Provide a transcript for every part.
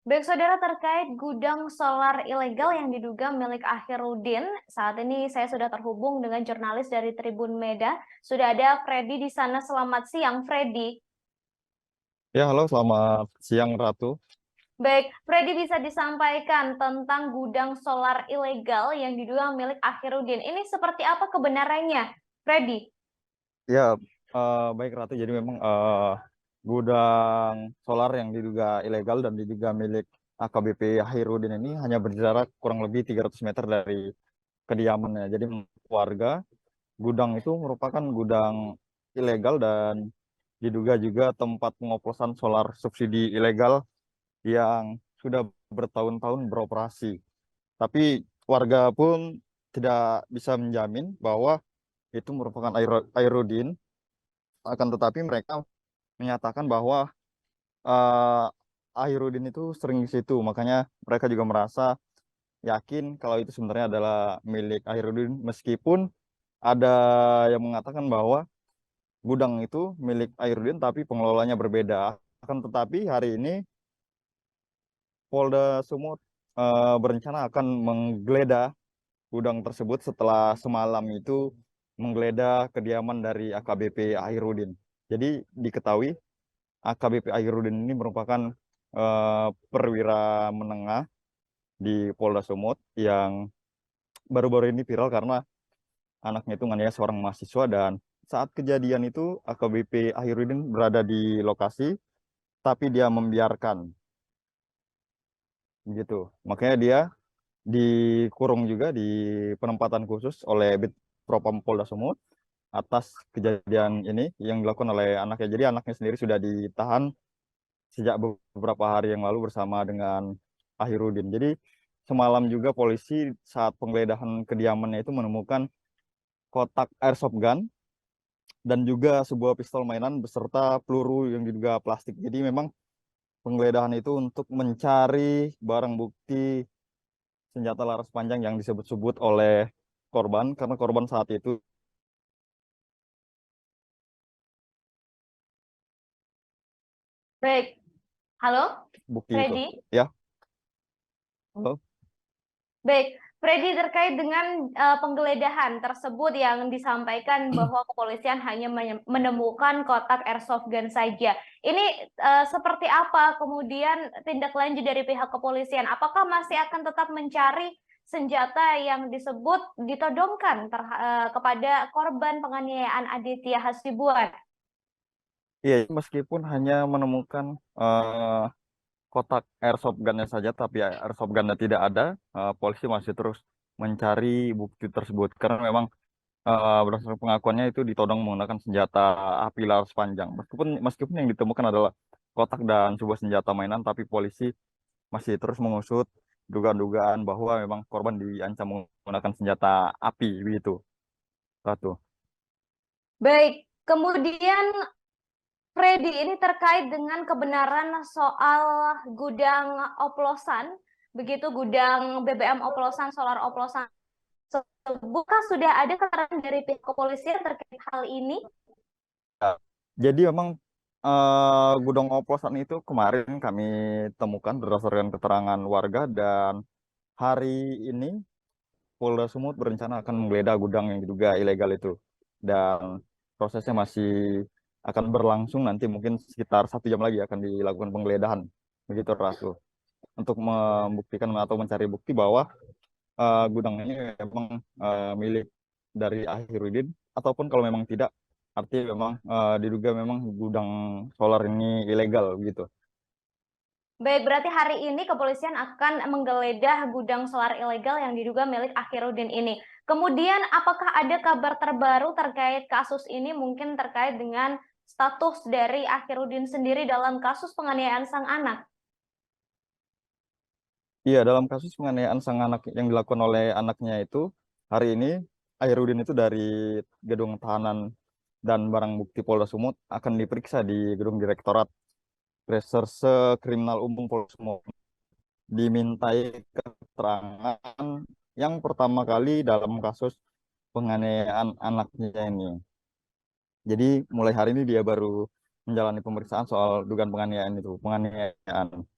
Baik, saudara, terkait gudang solar ilegal yang diduga milik Akhirudin, saat ini saya sudah terhubung dengan jurnalis dari Tribun Meda. Sudah ada Freddy di sana. Selamat siang, Freddy. Ya, halo, selamat siang Ratu. Baik, Freddy, bisa disampaikan tentang gudang solar ilegal yang diduga milik Akhirudin. Ini seperti apa kebenarannya, Freddy? Ya, baik Ratu. Jadi memang gudang solar yang diduga ilegal dan diduga milik AKBP Hairudin ini hanya berjarak kurang lebih 300 meter dari kediamannya. Jadi menurut warga, gudang itu merupakan gudang ilegal dan diduga juga tempat pengoplosan solar subsidi ilegal yang sudah bertahun-tahun beroperasi. Tapi warga pun tidak bisa menjamin bahwa itu merupakan Airudin, akan tetapi mereka menyatakan bahwa eh, Airudin itu sering di situ, makanya mereka juga merasa yakin kalau itu sebenarnya adalah milik Airudin, meskipun ada yang mengatakan bahwa gudang itu milik Airudin tapi pengelolanya berbeda. Akan tetapi hari ini Polda Sumut berencana akan menggeledah gudang tersebut setelah semalam itu menggeledah kediaman dari AKBP Ahirudin. Jadi diketahui AKBP Ahirudin ini merupakan perwira menengah di Polda Sumut yang baru-baru ini viral karena anaknya itu nganiaya seorang mahasiswa, dan saat kejadian itu AKBP Ahirudin berada di lokasi tapi dia membiarkan gitu. Makanya dia dikurung juga di penempatan khusus oleh Bid Propam Polda Sumut atas kejadian ini yang dilakukan oleh anaknya. Jadi anaknya sendiri sudah ditahan sejak beberapa hari yang lalu bersama dengan Ahirudin. Jadi semalam juga polisi saat penggeledahan kediamannya itu menemukan kotak airsoft gun dan juga sebuah pistol mainan beserta peluru yang diduga plastik. Jadi memang penggeledahan itu untuk mencari barang bukti senjata laras panjang yang disebut-sebut oleh korban, karena korban saat itu Baik, halo, bukti itu. Freddy. Ya, halo. Baik, Freddy, terkait dengan penggeledahan tersebut yang disampaikan bahwa kepolisian hanya menemukan kotak airsoft gun saja. Ini seperti apa kemudian tindak lanjut dari pihak kepolisian? Apakah masih akan tetap mencari senjata yang disebut ditodongkan kepada korban penganiayaan Aditya Hasibuan? Iya, meskipun hanya menemukan eh, kotak airsoft gun-nya saja, tapi airsoft gun-nya tidak ada, polisi masih terus mencari bukti tersebut. Karena memang berdasarkan pengakuannya itu ditodong menggunakan senjata api laras panjang. Meskipun yang ditemukan adalah kotak dan sebuah senjata mainan, tapi polisi masih terus mengusut dugaan-dugaan bahwa memang korban diancam menggunakan senjata api begitu. Satu. Baik, kemudian Freddy, ini terkait dengan kebenaran soal gudang oplosan, begitu gudang BBM oplosan, solar oplosan tersebut, kan sudah ada keterangan dari pihak kepolisian terkait hal ini? Ya. Jadi memang gudang oplosan itu kemarin kami temukan berdasarkan keterangan warga, dan hari ini Polda Sumut berencana akan menggeledah gudang yang diduga ilegal itu. Dan prosesnya masih akan berlangsung, nanti mungkin sekitar 1 jam lagi akan dilakukan penggeledahan. Begitu Rasul. Untuk membuktikan atau mencari bukti bahwa gudang ini memang milik dari Akhirudin, ataupun kalau memang tidak, artinya memang diduga memang gudang solar ini ilegal gitu. Baik, berarti hari ini kepolisian akan menggeledah gudang solar ilegal yang diduga milik Akhirudin ini. Kemudian, apakah ada kabar terbaru terkait kasus ini, mungkin terkait dengan status dari Akhirudin sendiri dalam kasus penganiayaan sang anak? Iya, dalam kasus penganiayaan sang anak yang dilakukan oleh anaknya itu, hari ini Akhirudin itu dari gedung tahanan dan barang bukti Polda Sumut akan diperiksa di gedung Direktorat Reserse Kriminal Umum Polda Sumut. Dimintai keterangan yang pertama kali dalam kasus penganiayaan anaknya ini. Jadi mulai hari ini dia baru menjalani pemeriksaan soal dugaan penganiayaan itu, penganiayaan.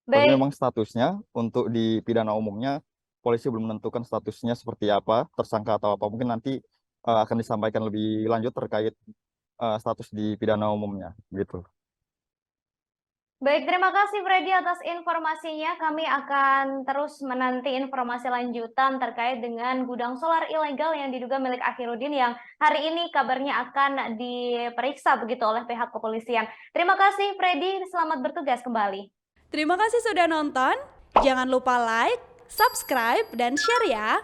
Tapi Baik, memang statusnya untuk di pidana umumnya polisi belum menentukan statusnya seperti apa, tersangka atau apa. Mungkin nanti akan disampaikan lebih lanjut terkait status di pidana umumnya gitu. baik, terima kasih Freddy atas informasinya. Kami akan terus menanti informasi lanjutan terkait dengan gudang solar ilegal yang diduga milik Akhirudin yang hari ini kabarnya akan diperiksa begitu oleh pihak kepolisian. Terima kasih Freddy, selamat bertugas kembali. Terima kasih sudah nonton. Jangan lupa like, subscribe, dan share ya.